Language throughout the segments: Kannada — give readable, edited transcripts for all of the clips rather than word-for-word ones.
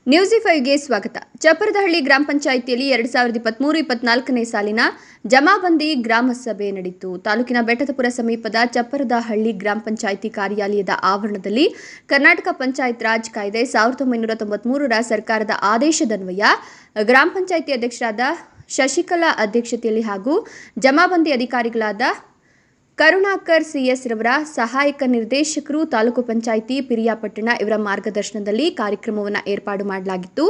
ನ್ಯೂಸ್5ಗೆ ಸ್ವಾಗತ. ಚಪ್ಪರದಹಳ್ಳಿ ಗ್ರಾಮ ಪಂಚಾಯಿತಿಯಲ್ಲಿ 2023-24ನೇ ಸಾಲಿನ ಜಮಾಬಂದಿ ಗ್ರಾಮ ಸಭೆ ನಡೆಯಿತು. ತಾಲೂಕಿನ ಬೆಟ್ಟದಪುರ ಸಮೀಪದ ಚಪ್ಪರದಹಳ್ಳಿ ಗ್ರಾಮ ಪಂಚಾಯಿತಿ ಕಾರ್ಯಾಲಯದ ಆವರಣದಲ್ಲಿ ಕರ್ನಾಟಕ ಪಂಚಾಯತ್ ರಾಜ್ ಕಾಯ್ದೆ 1993ರ ಸರ್ಕಾರದ ಆದೇಶದನ್ವಯ ಗ್ರಾಮ ಪಂಚಾಯಿತಿ ಅಧ್ಯಕ್ಷರಾದ ಶಶಿಕಲಾ ಅಧ್ಯಕ್ಷತೆಯಲ್ಲಿ ಹಾಗೂ ಜಮಾಬಂದಿ ಅಧಿಕಾರಿಗಳಾದ ಕರುಣಾಕರ್ ಸಿಎಸ್ ರವರ ಸಹಾಯಕ ನಿರ್ದೇಶಕರು, ತಾಲೂಕು ಪಂಚಾಯಿತಿ ಪಿರಿಯಾಪಟ್ಟಣ ಇವರ ಮಾರ್ಗದರ್ಶನದಲ್ಲಿ ಕಾರ್ಯಕ್ರಮವನ್ನು ಏರ್ಪಾಡು ಮಾಡಲಾಗಿತ್ತು.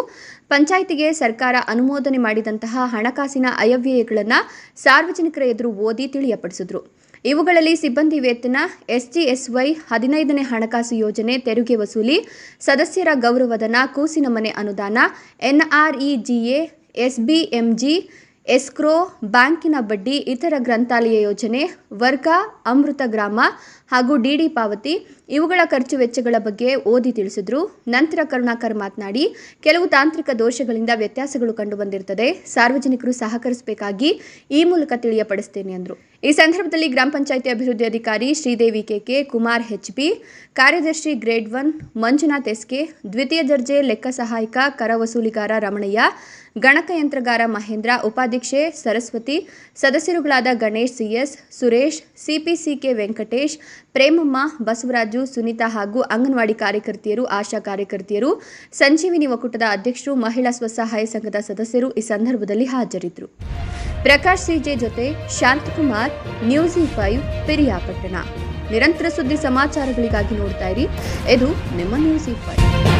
ಪಂಚಾಯಿತಿಗೆ ಸರ್ಕಾರ ಅನುಮೋದನೆ ಮಾಡಿದಂತಹ ಹಣಕಾಸಿನ ಅಯವ್ಯಯಗಳನ್ನು ಸಾರ್ವಜನಿಕರ ಎದುರು ಓದಿ ತಿಳಿಯಪಡಿಸಿದರು. ಇವುಗಳಲ್ಲಿ ಸಿಬ್ಬಂದಿ ವೇತನ, SGSY 15ನೇ ಹಣಕಾಸು ಯೋಜನೆ, ತೆರಿಗೆ ವಸೂಲಿ, ಸದಸ್ಯರ ಗೌರವಧನ, ಕೂಸಿನ ಮನೆ ಅನುದಾನ, NREGA, SBMG, ಎಸ್ಕ್ರೋ, ಬ್ಯಾಂಕಿನ ಬಡ್ಡಿ, ಇತರ ಗ್ರಂಥಾಲಯ ಯೋಜನೆ, ವರ್ಗ, ಅಮೃತ ಗ್ರಾಮ ಹಾಗೂ DD ಪಾವತಿ ಇವುಗಳ ಖರ್ಚು ವೆಚ್ಚಗಳ ಬಗ್ಗೆ ಓದಿ ತಿಳಿಸಿದ್ರು. ನಂತರ ಕರುಣಾಕರ್ ಮಾತನಾಡಿ, ಕೆಲವು ತಾಂತ್ರಿಕ ದೋಷಗಳಿಂದ ವ್ಯತ್ಯಾಸಗಳು ಕಂಡುಬಂದಿರುತ್ತದೆ, ಸಾರ್ವಜನಿಕರು ಸಹಕರಿಸಬೇಕಾಗಿ ಈ ಮೂಲಕ ತಿಳಿಯಪಡಿಸುತ್ತೇನೆ ಎಂದರು. ಈ ಸಂದರ್ಭದಲ್ಲಿ ಗ್ರಾಮ ಪಂಚಾಯಿತಿ ಅಭಿವೃದ್ಧಿ ಅಧಿಕಾರಿ ಶ್ರೀದೇವಿ KK, ಕುಮಾರ್ HB, ಕಾರ್ಯದರ್ಶಿ ಗ್ರೇಡ್ 1 ಮಂಜುನಾಥ್ SK, ದ್ವಿತೀಯ ದರ್ಜೆ ಲೆಕ್ಕ ಸಹಾಯಕ ಕರ ವಸೂಲಿಗಾರ ರಮಣಯ್ಯ, ಗಣಕಯಂತ್ರಗಾರ ಮಹೇಂದ್ರ, ಉಪಾಧ್ಯಕ್ಷೆ ಸರಸ್ವತಿ, ಸದಸ್ಯರುಗಳಾದ ಗಣೇಶ್ CS, ಸುರೇಶ್, CPCK ವೆಂಕಟೇಶ್, ಪ್ರೇಮಮ್ಮ, ಬಸವರಾಜು, ಸುನೀತಾ ಹಾಗೂ ಅಂಗನವಾಡಿ ಕಾರ್ಯಕರ್ತೆಯರು, ಆಶಾ ಕಾರ್ಯಕರ್ತೆಯರು, ಸಂಜೀವಿನಿ ಒಕ್ಕೂಟದ ಅಧ್ಯಕ್ಷರು, ಮಹಿಳಾ ಸ್ವಸಹಾಯ ಸಂಘದ ಸದಸ್ಯರು ಈ ಸಂದರ್ಭದಲ್ಲಿ ಹಾಜರಿದ್ದರು. ಪ್ರಕಾಶ್ CJ ಜೊತೆ ಶಾಂತಕುಮಾರ್, ನ್ಯೂಸ್5 ಪಿರಿಯಾಪಟ್ಟಣ. ನಿರಂತರ ಸುದ್ದಿ ಸಮಾಚಾರಗಳಿಗಾಗಿ ನೋಡ್ತಾ ಇರಿ, ಇದು ನಿಮ್ಮ ನ್ಯೂಸ್5.